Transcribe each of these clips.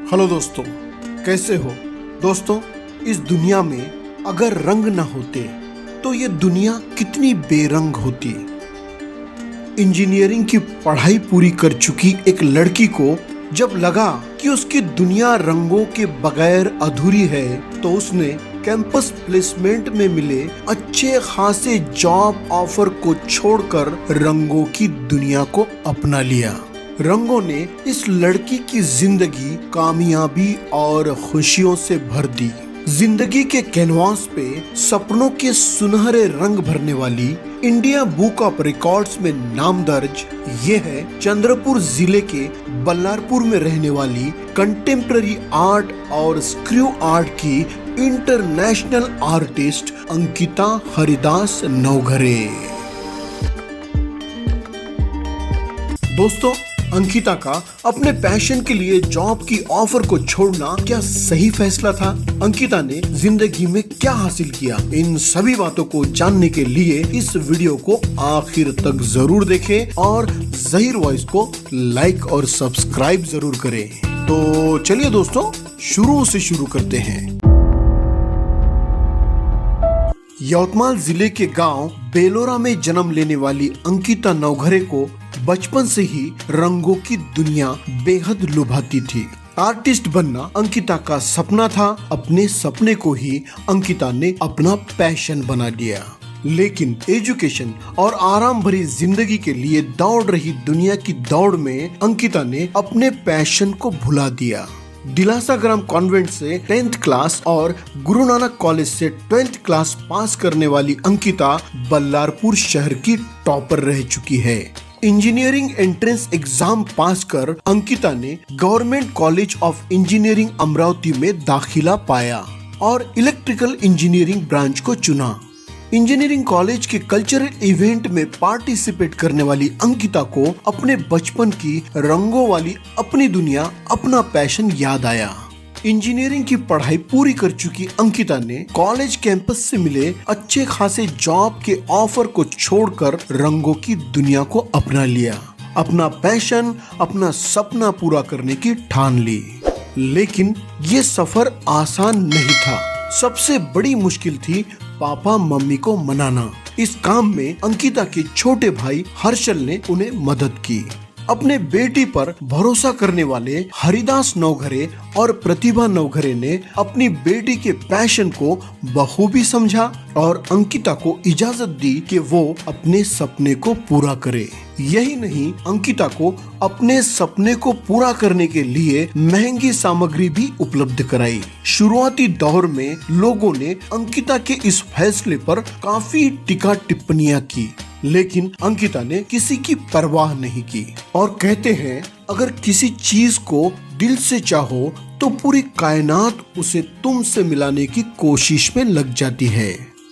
Hello दोस्तों, कैसे हो दोस्तों। इस दुनिया में अगर रंग ना होते तो ये दुनिया कितनी बेरंग होती। इंजीनियरिंग की पढ़ाई पूरी कर चुकी एक लड़की को जब लगा कि उसकी दुनिया रंगों के बगैर अधूरी है तो उसने कैंपस प्लेसमेंट में मिले अच्छे खासे जॉब ऑफर को छोड़कर रंगों की दुनिया को अपना लिया। रंगों ने इस लड़की की जिंदगी कामयाबी और खुशियों से भर दी। जिंदगी के कैनवास पे सपनों के सुनहरे रंग भरने वाली इंडिया बुक ऑफ रिकॉर्ड्स में नाम दर्ज ये है चंद्रपुर जिले के बल्लारपुर में रहने वाली कंटेम्प्ररी आर्ट और स्क्रू आर्ट की इंटरनेशनल आर्टिस्ट अंकिता हरिदास नवघरे। दोस्तों, अंकिता का अपने पैशन के लिए जॉब की ऑफर को छोड़ना क्या सही फैसला था? अंकिता ने जिंदगी में क्या हासिल किया? इन सभी बातों को जानने के लिए इस वीडियो को आखिर तक जरूर देखें और ज़हीर वॉइस को लाइक और सब्सक्राइब जरूर करें। तो चलिए दोस्तों, शुरू से शुरू करते हैं। यवतमाल जिले के गांव बेलोरा में जन्म लेने वाली अंकिता नवघरे को बचपन से ही रंगों की दुनिया बेहद लुभाती थी। आर्टिस्ट बनना अंकिता का सपना था। अपने सपने को ही अंकिता ने अपना पैशन बना लिया। लेकिन एजुकेशन और आराम भरी जिंदगी के लिए दौड़ रही दुनिया की दौड़ में अंकिता ने अपने पैशन को भुला दिया। दिलासा ग्राम कॉन्वेंट से 10th क्लास और गुरु नानक कॉलेज से 12th क्लास पास करने वाली अंकिता बल्लारपुर शहर की टॉपर रह चुकी है। इंजीनियरिंग एंट्रेंस एग्जाम पास कर अंकिता ने government college of engineering Amravati में दाखिला पाया और इलेक्ट्रिकल इंजीनियरिंग ब्रांच को चुना। इंजीनियरिंग कॉलेज के कल्चरल इवेंट में पार्टिसिपेट करने वाली अंकिता को अपने बचपन की रंगों वाली अपनी दुनिया, अपना पैशन याद आया। इंजीनियरिंग की पढ़ाई पूरी कर चुकी अंकिता ने कॉलेज कैंपस से मिले अच्छे खासे जॉब के ऑफर को छोड़कर रंगों की दुनिया को अपना लिया। अपना पैशन, अपना सपना पूरा करने की ठान ली। लेकिन ये सफर आसान नहीं था। सबसे बड़ी मुश्किल थी पापा मम्मी को मनाना। इस काम में अंकिता के छोटे भाई हर्षल ने उन्हें मदद की। अपने बेटी पर भरोसा करने वाले हरिदास नवघरे और प्रतिभा नवघरे ने अपनी बेटी के पैशन को बखूबी समझा और अंकिता को इजाजत दी कि वो अपने सपने को पूरा करे। यही नहीं, अंकिता को अपने सपने को पूरा करने के लिए महंगी सामग्री भी उपलब्ध कराई। शुरुआती दौर में लोगों ने अंकिता के इस फैसले पर काफी टीका टिप्पणियां की, लेकिन अंकिता ने किसी की परवाह नहीं की और कहते हैं, अगर किसी चीज को दिल से चाहो तो पूरी कायनात उसे तुमसे मिलाने की कोशिश में लग जाती है।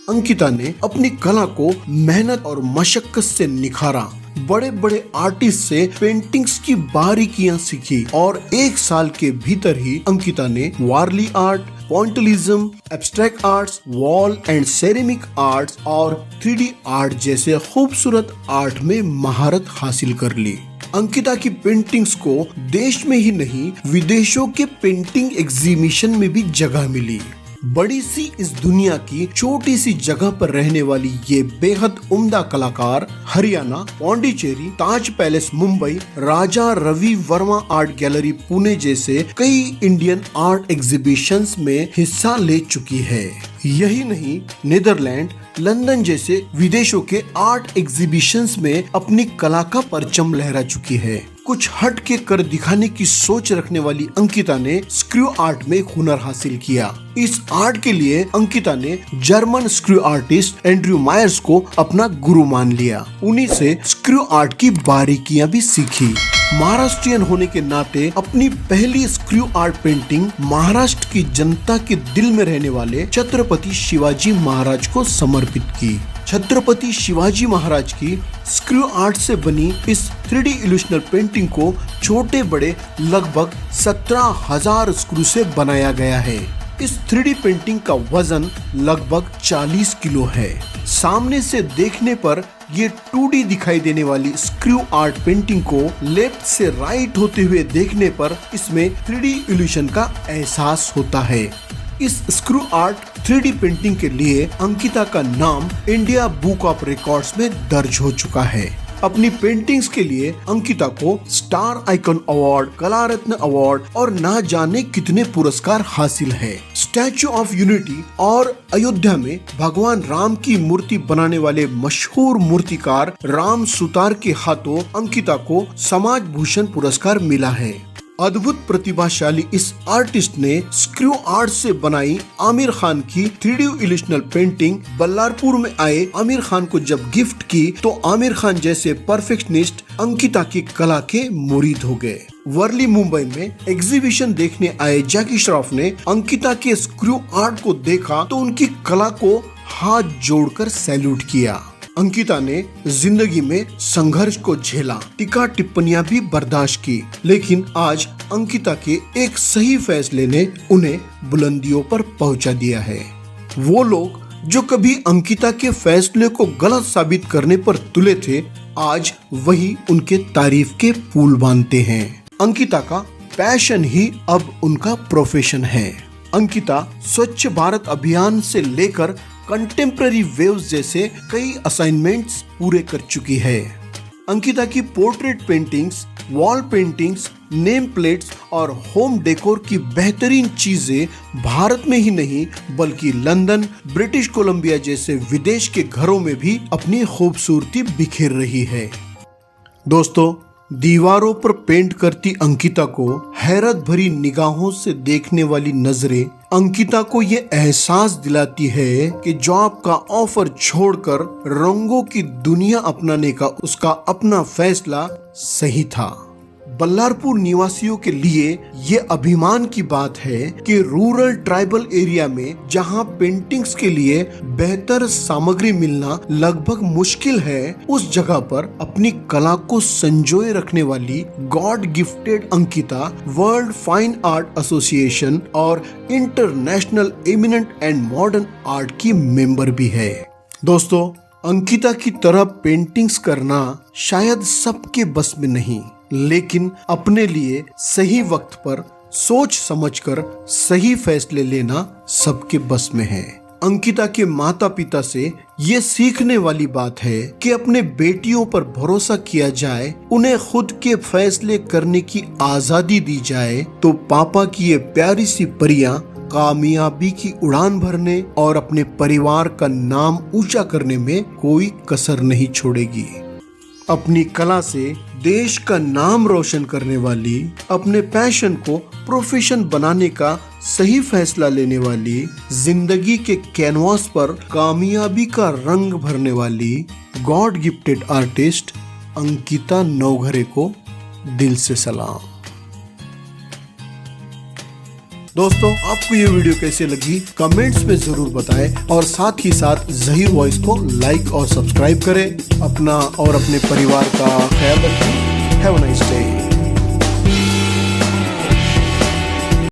अंकिता ने अपनी कला को मेहनत और मशक्कत से निखारा। बड़े बड़े आर्टिस्ट से पेंटिंग्स की बारीकियां सीखी और 1 साल के भीतर ही अंकिता ने Warli art, pointillism, abstract arts, wall and ceramic arts और 3D आर्ट जैसे खूबसूरत आर्ट में महारत हासिल कर ली। अंकिता की पेंटिंग्स को देश में ही नहीं, विदेशों के पेंटिंग एग्जीबिशन में भी जगह मिली। बड़ी सी इस दुनिया की छोटी सी जगह पर रहने वाली ये बेहद उम्दा कलाकार हरियाणा, पौंडीचेरी, ताज palace Mumbai, Raja Ravi Varma art gallery Pune जैसे कई इंडियन आर्ट एग्जीबिशंस में हिस्सा ले चुकी है। यही नहीं, नीदरलैंड, लंदन जैसे विदेशों के आर्ट एग्जीबिशंस में अपनी कला का परचम लहरा चुकी है। कुछ हट के कर दिखाने की सोच रखने वाली अंकिता ने स्क्रू आर्ट में हुनर हासिल किया। इस आर्ट के लिए अंकिता ने German screw artist Andrew Myers को अपना गुरु मान लिया। उन्हीं से स्क्रू आर्ट की बारीकियां भी सीखी। महाराष्ट्रियन होने के नाते अपनी पहली स्क्रू आर्ट पेंटिंग महाराष्ट्र की जनता के दिल में रहने वाले छत्रपति शिवाजी महाराज को समर्पित की। छत्रपति शिवाजी महाराज की स्क्रू आर्ट से बनी इस 3D इल्यूशनल पेंटिंग को छोटे बड़े लगभग 17,000 स्क्रू से बनाया गया है। इस 3D पेंटिंग का वजन लगभग 40 किलो है। सामने से देखने पर ये 2D दिखाई देने वाली स्क्रू आर्ट पेंटिंग को लेफ्ट से राइट होते हुए देखने पर इसमें 3D इल्यूशन का एहसास होता है। इस स्क्रू आर्ट 3D पेंटिंग के लिए अंकिता का नाम इंडिया बुक ऑफ रिकॉर्ड्स में दर्ज हो चुका है। अपनी पेंटिंग्स के लिए अंकिता को स्टार आइकन अवार्ड, कला रत्न अवार्ड और ना जाने कितने पुरस्कार हासिल है। स्टैचू ऑफ यूनिटी और अयोध्या में भगवान राम की मूर्ति बनाने वाले मशहूर मूर्तिकार राम सुतार के हाथों अंकिता को समाज भूषण पुरस्कार मिला है। अद्भुत प्रतिभाशाली इस आर्टिस्ट ने स्क्रू आर्ट से बनाई आमिर खान की 3D इल्यूशनल पेंटिंग बल्लारपुर में आए आमिर खान को जब गिफ्ट की तो आमिर खान जैसे परफेक्शनिस्ट अंकिता की कला के मुरीद हो गए। वर्ली मुंबई में एग्जीबिशन देखने आए जैकी श्रॉफ ने अंकिता के स्क्रू आर्ट को देखा तो उनकी कला को हाथ जोड़कर सैल्यूट किया। अंकिता ने जिंदगी में संघर्ष को झेला, टीका टिप्पणियां भी बर्दाश्त की, लेकिन आज अंकिता के एक सही फैसले ने उन्हें बुलंदियों पर पहुंचा दिया है। वो लोग जो कभी अंकिता के फैसले को गलत साबित करने पर तुले थे, आज वही उनके तारीफ के पुल बांधते हैं। अंकिता का पैशन ही अब उनका प्रोफेशन है। अंकिता स्वच्छ भारत अभियान से लेकर कंटेम्प्ररी वेव्स जैसे कई असाइनमेंट्स पूरे कर चुकी है। अंकिता की portrait paintings, wall paintings, name plates और होम डेकोर की बेहतरीन चीजें भारत में ही नहीं बल्कि लंदन, ब्रिटिश कोलंबिया जैसे विदेश के घरों में भी अपनी खूबसूरती बिखेर रही है। दोस्तों, दीवारों पर पेंट करती अंकिता को हैरत भरी निगाहों से देखने वाली नजरें अंकिता को ये एहसास दिलाती है कि जॉब का ऑफर छोड़कर रंगों की दुनिया अपनाने का उसका अपना फैसला सही था। बल्लारपुर निवासियों के लिए ये अभिमान की बात है कि रूरल ट्राइबल एरिया में जहां पेंटिंग्स के लिए बेहतर सामग्री मिलना लगभग मुश्किल है, उस जगह पर अपनी कला को संजोए रखने वाली god gifted Ankita world fine art association और international eminent and modern art की मेंबर भी है। दोस्तों, अंकिता की तरह पेंटिंग्स करना शायद सबके बस में नहीं, लेकिन अपने लिए सही वक्त पर सोच समझकर सही फैसले लेना सबके बस में है। अंकिता के माता पिता से ये सीखने वाली बात है कि अपने बेटियों पर भरोसा किया जाए, उन्हें खुद के फैसले करने की आजादी दी जाए, तो पापा की ये प्यारी सी परियां कामयाबी की उड़ान भरने और अपने परिवार का नाम ऊंचा करने में कोई कसर नहीं छोड़ेगी। अपनी कला से देश का नाम रोशन करने वाली, अपने पैशन को प्रोफेशन बनाने का सही फैसला लेने वाली, जिंदगी के कैनवास पर कामयाबी का रंग भरने वाली गॉड गिफ्टेड आर्टिस्ट अंकिता नौघरे को दिल से सलाम। दोस्तों, आपको ये वीडियो कैसे लगी कमेंट्स में जरूर बताएं और साथ ही साथ ज़हीर वॉइस को लाइक और सब्सक्राइब करें। अपना और अपने परिवार का ख्याल रखें। Have a nice day.